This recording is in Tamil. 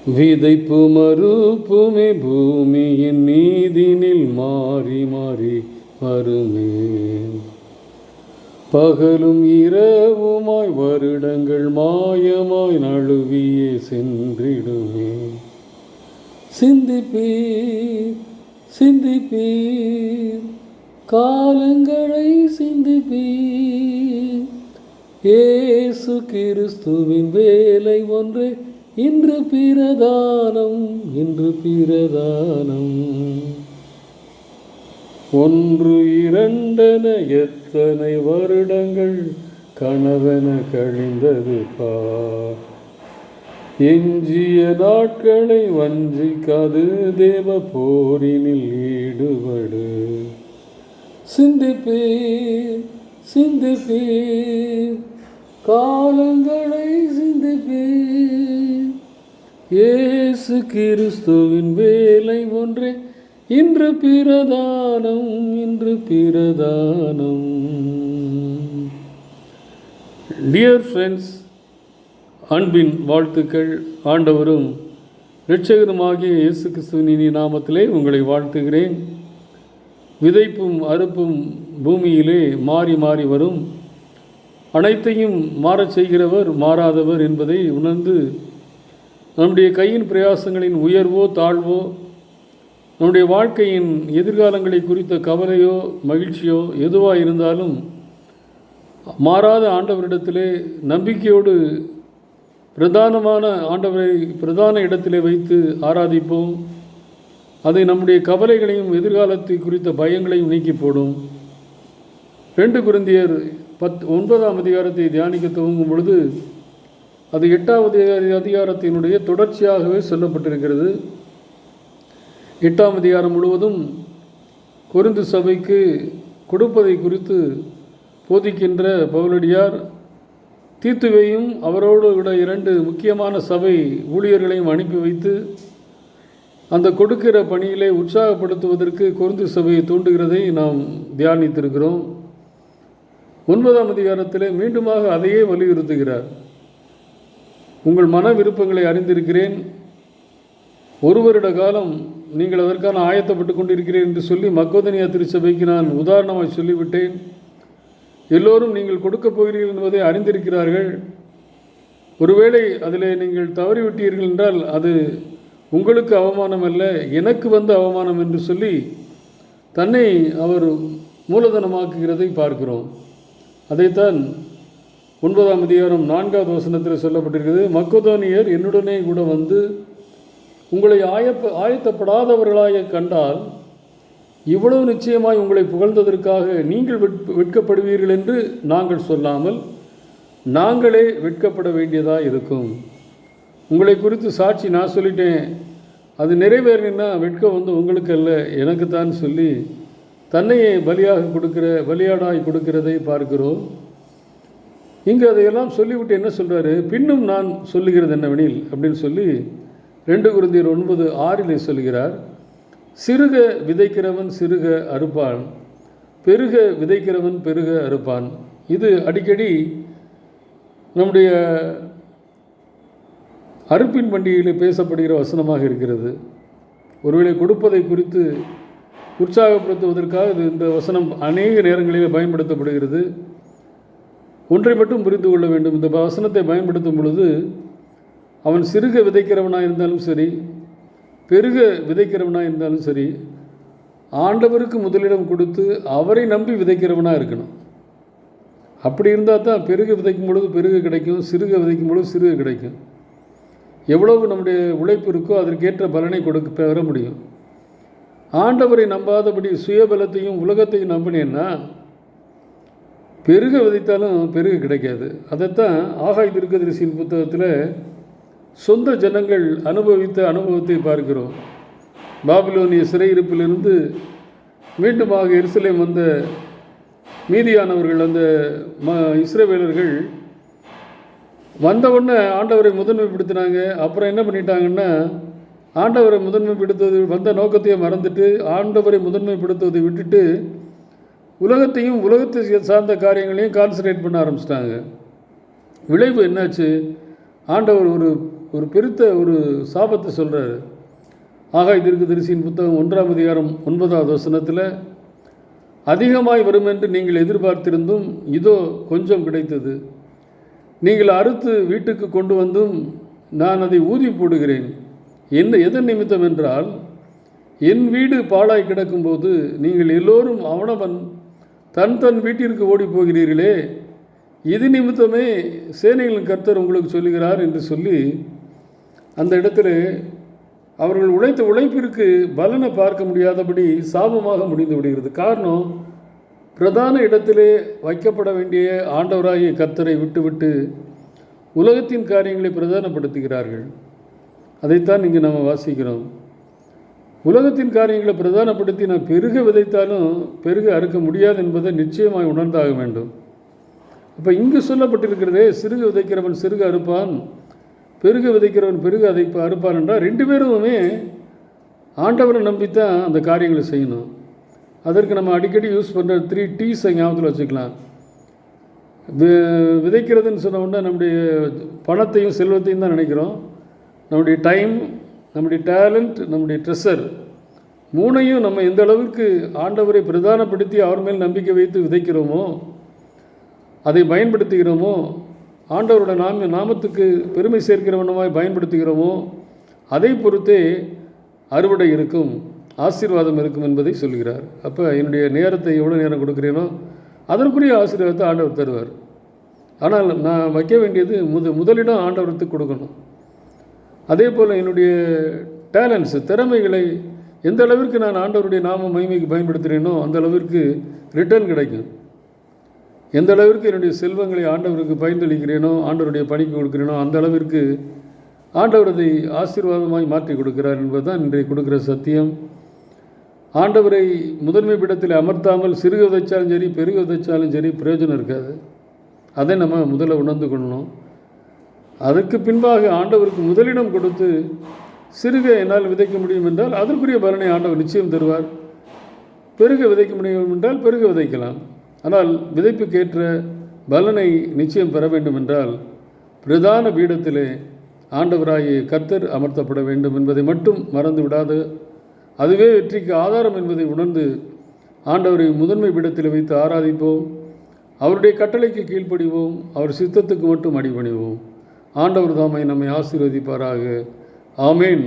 விதைப்பு மறுப்புமே பூமியின் நீதினில் மாறி மாறி வருமே. பகலும் இரவுமாய் வருடங்கள் மாயமாய் நழுவியே சென்றிடுமே. சிந்திப்பீர் சிந்திப்பீர் காலங்களை சிந்திப்பீர். இயேசு கிறிஸ்துவின் வேலை ஒன்றே இன்று பிரதானம், இன்று பிரதானம். ஒன்று இரண்டென எத்தனை வருடங்கள் கனவென கழிந்தது பார். எஞ்சிய நாட்களை வஞ்சிக்காது தேவ போரினில் ஈடுபடு. சிந்திப்பீர் சிந்திப்பீர் காலங்களை சிந்திப்பீர். இயேசு கிறிஸ்துவின் வேலை ஒன்றே இன்று பிரதானம், இன்று பிரதானம். டியர் ஃப்ரெண்ட்ஸ், அன்பின் வாழ்த்துக்கள். ஆண்டவரும் இரட்சகருமாகிய இயேசு கிறிஸ்துவின் இனிய நாமத்திலே உங்களை வாழ்த்துகிறேன். விதைப்பும் அறுப்பும் பூமியிலே மாறி மாறி வரும். அனைத்தையும் மாறச் செய்கிறவர் மாறாதவர் என்பதை உணர்ந்து நம்முடைய கையின் பிரயாசங்களின் உயர்வோ தாழ்வோ, நம்முடைய வாழ்க்கையின் எதிர்காலங்களை குறித்த கவலையோ மகிழ்ச்சியோ எதுவாக இருந்தாலும் மாறாத ஆண்டவரிடத்திலே நம்பிக்கையோடு பிரதானமான ஆண்டவரை பிரதான இடத்திலே வைத்து ஆராதிப்போம். அதை நம்முடைய கவலைகளையும் எதிர்காலத்தை குறித்த பயங்களையும் நீக்கி போடும். 2 கொரிந்தியர் 9ஆம் அதிகாரத்தை தியானிக்க துவங்கும் பொழுது அது 8வது அதிகாரத்தினுடைய தொடர்ச்சியாகவே சொல்லப்பட்டிருக்கிறது. 8ஆம் அதிகாரம் முழுவதும் கொரிந்து சபைக்கு கொடுப்பதை குறித்து போதிக்கின்ற பவுலடியார் தீத்துவையும் அவரோடு விட 2 முக்கியமான சபை ஊழியர்களையும் அனுப்பி வைத்து அந்த கொடுக்கிற பணியிலே உற்சாகப்படுத்துவதற்கு கொரிந்து சபையை தூண்டுகிறதை நாம் தியானித்திருக்கிறோம். 9ஆம் அதிகாரத்திலே மீண்டுமாக அதையே வலியுறுத்துகிறார். உங்கள் மன விருப்பங்களை அறிந்திருக்கிறேன், 1 வருட காலம் நீங்கள் அதற்கான ஆயத்தப்பட்டு கொண்டிருக்கிறேன் என்று சொல்லி மக்கோதனியா திருச்சபைக்கு நான் உதாரணமாக சொல்லிவிட்டேன். எல்லோரும் நீங்கள் கொடுக்கப் போகிறீர்கள் என்பதை அறிந்திருக்கிறார்கள். ஒருவேளை அதில் நீங்கள் தவறிவிட்டீர்கள் என்றால் அது உங்களுக்கு அவமானம் அல்ல, எனக்கு வந்த அவமானம் என்று சொல்லி தன்னை அவர் மூலதனமாக்குகிறதை பார்க்கிறோம். அதைத்தான் 9ஆம் அதிகாரம் 4வது வசனத்தில் சொல்லப்பட்டிருக்கிறது. மக்கோதோனியர் என்னுடனே கூட வந்து உங்களை ஆயத்தப்படாதவர்களாக கண்டால் இவ்வளவு நிச்சயமாய் உங்களை புகழ்ந்ததற்காக நீங்கள் வெட்கப்படுவீர்கள் என்று நாங்கள் சொல்லாமல் நாங்களே வெட்கப்பட வேண்டியதாக இருக்கும். உங்களை குறித்து சாட்சி நான் சொல்லிட்டேன், அது நிறைவேறினா வெட்கம் வந்து உங்களுக்கு அல்ல எனக்கு தான் சொல்லி தன்னையே பலியாடாய் கொடுக்கிறதை பார்க்கிறோம். இங்கு அதையெல்லாம் சொல்லிவிட்டு என்ன சொல்கிறாரு, பின்னும் நான் சொல்லுகிறது என்னவெனில் அப்படின்னு சொல்லி 2 கொரிந்தியர் 9:6 சொல்கிறார். சிறுக விதைக்கிறவன் சிறுக அறுப்பான், பெருக விதைக்கிறவன் பெருக அறுப்பான். இது அடிக்கடி நம்முடைய அறுப்பின் பண்டிகையில் பேசப்படுகிற வசனமாக இருக்கிறது. ஒருவேளை கொடுப்பதை குறித்து உற்சாகப்படுத்துவதற்காக இந்த வசனம் அநேக நேரங்களில் பயன்படுத்தப்படுகிறது. ஒன்றை மட்டும் புரிந்து கொள்ள வேண்டும், இந்த வசனத்தை பயன்படுத்தும் பொழுது அவன் சிறுக விதைக்கிறவனாக இருந்தாலும் சரி, பெருக விதைக்கிறவனாக இருந்தாலும் சரி, ஆண்டவருக்கு முதலிடம் கொடுத்து அவரை நம்பி விதைக்கிறவனாக இருக்கணும். அப்படி இருந்தால் தான் பெருக விதைக்கும் பொழுது பெருக கிடைக்கும், சிறுக விதைக்கும் பொழுது சிறுக கிடைக்கும். எவ்வளவு நம்முடைய உழைப்பு இருக்கோ அதற்கேற்ற பலனை பெற முடியும். ஆண்டவரை நம்பாதபடி சுயபலத்தையும் உலகத்தையும் நம்பினேன்னா பெருக விதைத்தாலும் பெருக கிடைக்காது. அதைத்தான் ஆகாய் தீர்க்கதரிசியின் புத்தகத்தில் சொந்த ஜனங்கள் அனுபவித்த அனுபவத்தை பார்க்கிறோம். பாபிலோனிய சிறையிருப்பிலிருந்து மீண்டுமாக எருசலேம் வந்த மீதியானவர்கள், அந்த இஸ்ரவேலர்கள் வந்தவுடனே ஆண்டவரை முதன்மைப்படுத்தினாங்க. அப்புறம் என்ன பண்ணிட்டாங்கன்னா, ஆண்டவரை முதன்மைப்படுத்துவது வந்த நோக்கத்தையே மறந்துட்டு ஆண்டவரை முதன்மைப்படுத்துவதை விட்டுட்டு உலகத்தையும் உலகத்தை சார்ந்த காரியங்களையும் கான்சன்ட்ரேட் பண்ண ஆரம்பிச்சிட்டாங்க. விளைவு என்னாச்சு? ஆண்டவர் ஒரு பெருத்த ஒரு சாபத்தை சொல்கிறார். ஆகாய் தீர்க்கதரிசியின் புத்தகம் 1ஆம் அதிகாரம் 9வது வசனத்தில், அதிகமாய் வரும் என்று நீங்கள் எதிர்பார்த்திருந்தும் இதோ கொஞ்சம் கிடைத்தது. நீங்கள் அறுத்து வீட்டுக்கு கொண்டு வந்தும் நான் அதை ஊதி போடுகிறேன். எதன் நிமித்தம் என்றால், என் வீடு பாழாய் கிடக்கும்போது நீங்கள் எல்லோரும் அவனவன் தன் தன் வீட்டிற்கு ஓடி போகிறீர்களே, இது நிமித்தமே சேனைகளின் கர்த்தர் உங்களுக்கு சொல்லுகிறார் என்று சொல்லி அந்த இடத்துல அவர்கள் உழைத்த உழைப்பிற்கு பலனை பார்க்க முடியாதபடி சாபமாக முடிந்து விடுகிறது. காரணம், பிரதான இடத்திலே வைக்கப்பட வேண்டிய ஆண்டவராகிய கர்த்தரை விட்டுவிட்டு உலகத்தின் காரியங்களை பிரதானப்படுத்துகிறார்கள். அதைத்தான் இங்கே நம்ம வாசிக்கிறோம். உலகத்தின் காரியங்களை பிரதானப்படுத்தி நான் பெருக விதைத்தாலும் பெருக அறுக்க முடியாது என்பதை நிச்சயமாக உணர்ந்தாக வேண்டும். அப்போ இங்கு சொல்லப்பட்டிருக்கிறதே, சிறுக விதைக்கிறவன் சிறுக அறுப்பான், பெருக விதைக்கிறவன் பெருக அறுப்பான் என்றால் 2 பேருமே ஆண்டவரை நம்பித்தான் அந்த காரியங்களை செய்யணும். அதற்கு நம்ம அடிக்கடி யூஸ் பண்ணுற 3 T's ஞாபகத்தில் வச்சுக்கலாம். விதைக்கிறதுன்னு சொன்ன உடனே நம்முடைய பணத்தையும் செல்வத்தையும் தான் நினைக்கிறோம். நம்முடைய டைம், நம்முடைய டேலண்ட், நம்முடைய ட்ரெஷர் 3ஐயும் நம்ம எந்த அளவுக்கு ஆண்டவரை பிரதானப்படுத்தி அவர் மேல் நம்பிக்கை வைத்து விதைக்கிறோமோ, அதை பயன்படுத்துகிறோமோ, ஆண்டவரோட நாமத்துக்கு பெருமை சேர்க்கிறவனமாய் பயன்படுத்துகிறோமோ, அதை பொறுத்தே அறுவடை இருக்கும், ஆசீர்வாதம் இருக்கும் என்பதை சொல்கிறார். அப்போ என்னுடைய நேரத்தை எவ்வளோ நேரம் கொடுக்குறேனோ அதற்குரிய ஆசீர்வாதத்தை ஆண்டவர் தருவார். ஆனால் நான் வைக்க வேண்டியது முதலிடம் ஆண்டவரத்துக்கு கொடுக்கணும். அதே போல் என்னுடைய டேலண்ட்ஸு, திறமைகளை எந்த அளவிற்கு நான் ஆண்டவருடைய நாம மகிமைக்கு பயன்படுத்துகிறேனோ அந்த அளவிற்கு ரிட்டர்ன் கிடைக்கும். எந்த அளவிற்கு என்னுடைய செல்வங்களை ஆண்டவருக்கு பயன்படுத்துகிறேனோ, ஆண்டவருடைய பணிக்கு கொடுக்கிறேனோ அந்த அளவிற்கு ஆண்டவர் அதை ஆசீர்வாதமாய் மாற்றி கொடுக்கிறார் என்பதுதான் இன்றைக்கு கொடுக்குற சத்தியம். ஆண்டவரை முதன்மை பீடத்தில் அமர்த்தாமல் சிறுக விதைச்சாலும் சரி பெருக விதைச்சாலும் சரி பிரயோஜனம் இருக்காது. அதை நம்ம முதல்ல உணர்ந்து கொள்ளணும். அதற்கு பின்பாக ஆண்டவருக்கு முதலிடம் கொடுத்து சிறுக என்னால் விதைக்க முடியும் என்றால் அதற்குரிய பலனை ஆண்டவர் நிச்சயம் தருவார். பெருக விதைக்க முடியும் என்றால் பெருக விதைக்கலாம். ஆனால் விதைப்புக்கேற்ற பலனை நிச்சயம் பெற வேண்டும் என்றால் பிரதான பீடத்திலே ஆண்டவராகிய கர்த்தர் அமர்த்தப்பட வேண்டும் என்பதை மட்டும் மறந்து விடாது. அதுவே வெற்றிக்கு ஆதாரம் என்பதை உணர்ந்து ஆண்டவரை முதன்மை பீடத்தில் வைத்து ஆராதிப்போம். அவருடைய கட்டளைக்கு கீழ்ப்படிவோம். அவர் சித்தத்துக்கு மட்டும் அடிபணிவோம். ஆண்டவர் தாமை நம்மை ஆசீர்வதிப்பாராக. ஆமேன்.